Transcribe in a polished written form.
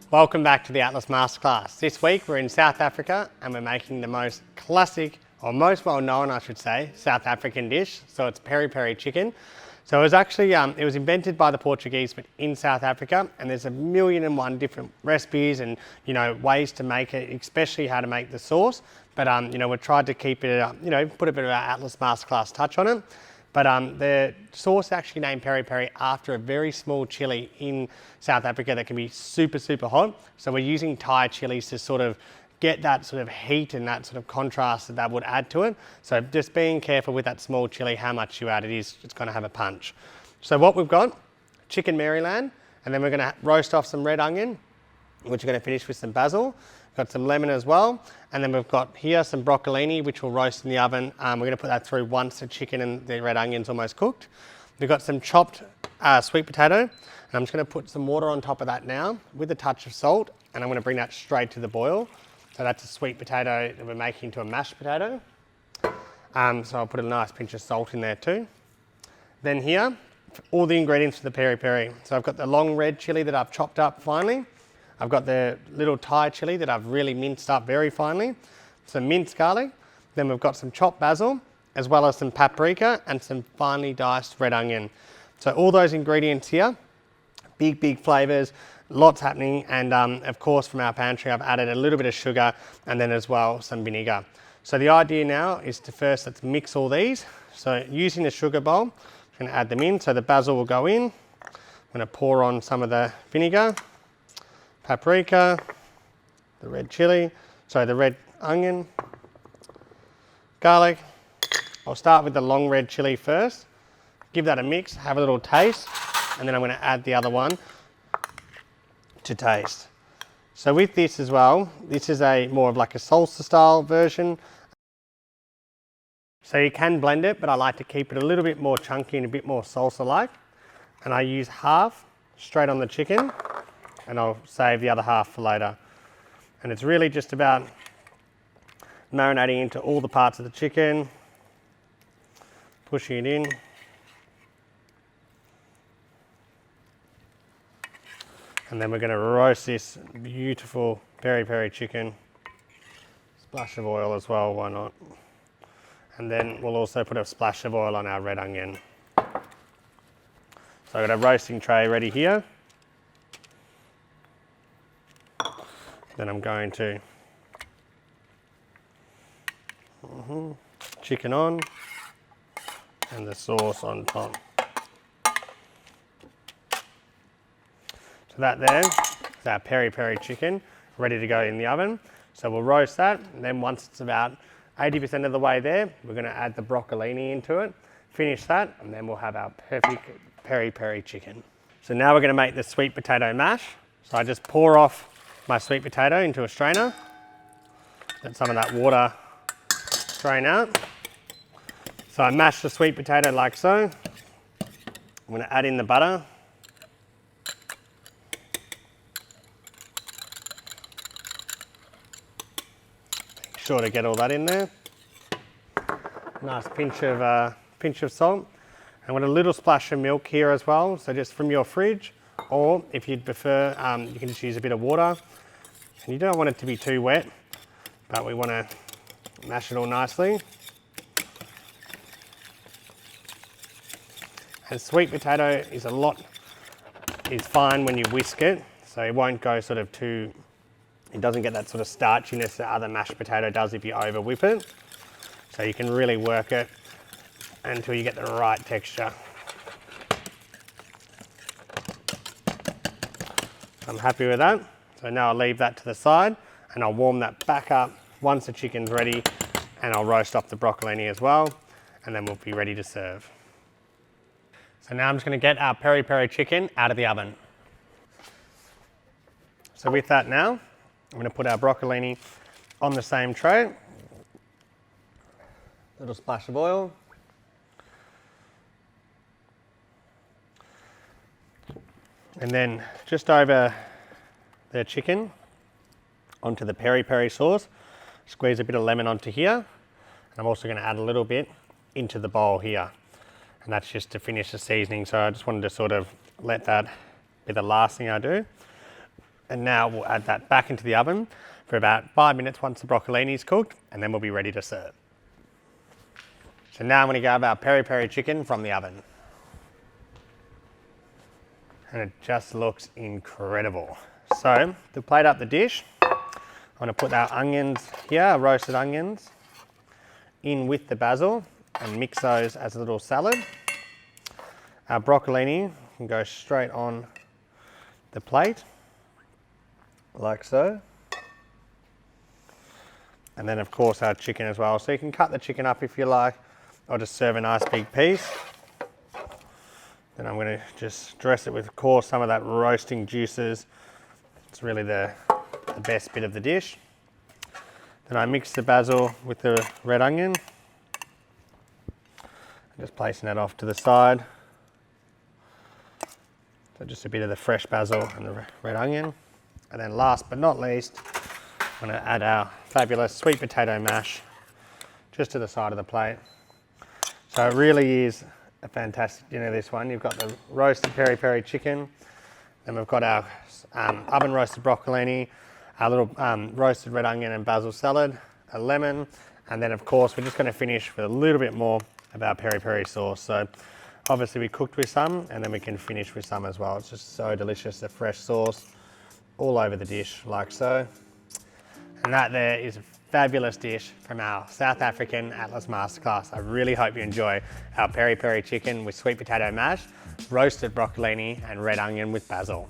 Welcome back to the Atlas Masterclass. This week we're in South Africa and we're making the most classic, or most well known I should say, South African dish. So it's peri peri chicken. So it was actually, it was invented by the Portuguese but in South Africa, and there's 1,000,001 different recipes and ways to make it, especially how to make the sauce. But we tried to keep it, put a bit of our Atlas Masterclass touch on it. But the sauce is actually named peri peri after a very small chili in South Africa that can be super, super hot. So we're using Thai chilies to sort of get that sort of heat and that sort of contrast that would add to it. So just being careful with that small chili, how much you add, it's going to have a punch. So what we've got, chicken Maryland, and then we're going to roast off some red onion, which we're going to finish with some basil. Got some lemon as well, and then we've got here some broccolini, which we'll roast in the oven. We're going to put that through once the chicken and the red onion's almost cooked. We've got some chopped sweet potato, and I'm just going to put some water on top of that now with a touch of salt, and I'm going to bring that straight to the boil. So that's a sweet potato that we're making into a mashed potato. So I'll put a nice pinch of salt in there too. Then here, all the ingredients for the peri peri. So I've got the long red chili that I've chopped up finely. I've got the little Thai chili that I've really minced up very finely, some minced garlic, then we've got some chopped basil, as well as some paprika and some finely diced red onion. So all those ingredients here, big, big flavours, lots happening, and of course from our pantry I've added a little bit of sugar and then as well some vinegar. So the idea now is to first let's mix all these. So using the sugar bowl, I'm going to add them in, so the basil will go in. I'm going to pour on some of the vinegar, paprika, the red chili, the red onion, garlic. I'll start with the long red chili first, give that a mix, have a little taste, and then I'm going to add the other one to taste. So with this as well, this is a more of like a salsa style version. So you can blend it, but I like to keep it a little bit more chunky and a bit more salsa-like. And I use half straight on the chicken, and I'll save the other half for later. And it's really just about marinating into all the parts of the chicken, pushing it in. And then we're going to roast this beautiful peri peri chicken. Splash of oil as well, why not? And then we'll also put a splash of oil on our red onion. So I've got a roasting tray ready here. Then I'm going to chicken on and the sauce on top. So that there is our peri peri chicken ready to go in the oven. So we'll roast that, and then once it's about 80% of the way there, we're going to add the broccolini into it, finish that, and then we'll have our perfect peri peri chicken. So now we're going to make the sweet potato mash. So I just pour off my sweet potato into a strainer, let some of that water strain out. So I mash the sweet potato like so. I'm going to add in the butter. Make sure to get all that in there. Nice pinch of salt. And with a little splash of milk here as well, so just from your fridge, or if you'd prefer, you can just use a bit of water. And you don't want it to be too wet, but we want to mash it all nicely. And sweet potato is fine when you whisk it, so it won't go sort of too, it doesn't get that sort of starchiness that other mashed potato does if you over whip it. So you can really work it until you get the right texture. I'm happy with that. So now I'll leave that to the side and I'll warm that back up once the chicken's ready, and I'll roast off the broccolini as well, and then we'll be ready to serve. So now I'm just going to get our peri peri chicken out of the oven. So with that now, I'm going to put our broccolini on the same tray. Little splash of oil. And then just over the chicken onto the peri peri sauce, squeeze a bit of lemon onto here, and I'm also going to add a little bit into the bowl here, and that's just to finish the seasoning. So I just wanted to sort of let that be the last thing I do. And now we'll add that back into the oven for about 5 minutes once the broccolini is cooked, and then we'll be ready to serve. So now I'm going to grab our peri peri chicken from the oven. And it just looks incredible. So to plate up the dish, I'm going to put our onions here, our roasted onions, in with the basil and mix those as a little salad. Our broccolini can go straight on the plate, like so. And then of course our chicken as well. So you can cut the chicken up if you like, or just serve a nice big piece. Then I'm going to just dress it with, of course, some of that roasting juices. It's really the best bit of the dish. Then I mix the basil with the red onion. I'm just placing that off to the side. So just a bit of the fresh basil and the red onion. And then last but not least, I'm going to add our fabulous sweet potato mash just to the side of the plate. So it really is a fantastic dinner, this one. You've got the roasted peri peri chicken, then we've got our oven roasted broccolini, our little roasted red onion and basil salad, a lemon, and then of course we're just going to finish with a little bit more of our peri peri sauce. So obviously we cooked with some, and then we can finish with some as well. It's just so delicious, the fresh sauce all over the dish, like so. And that there is a fabulous dish from our South African Atlas Masterclass. I really hope you enjoy our peri peri chicken with sweet potato mash, roasted broccolini and red onion with basil.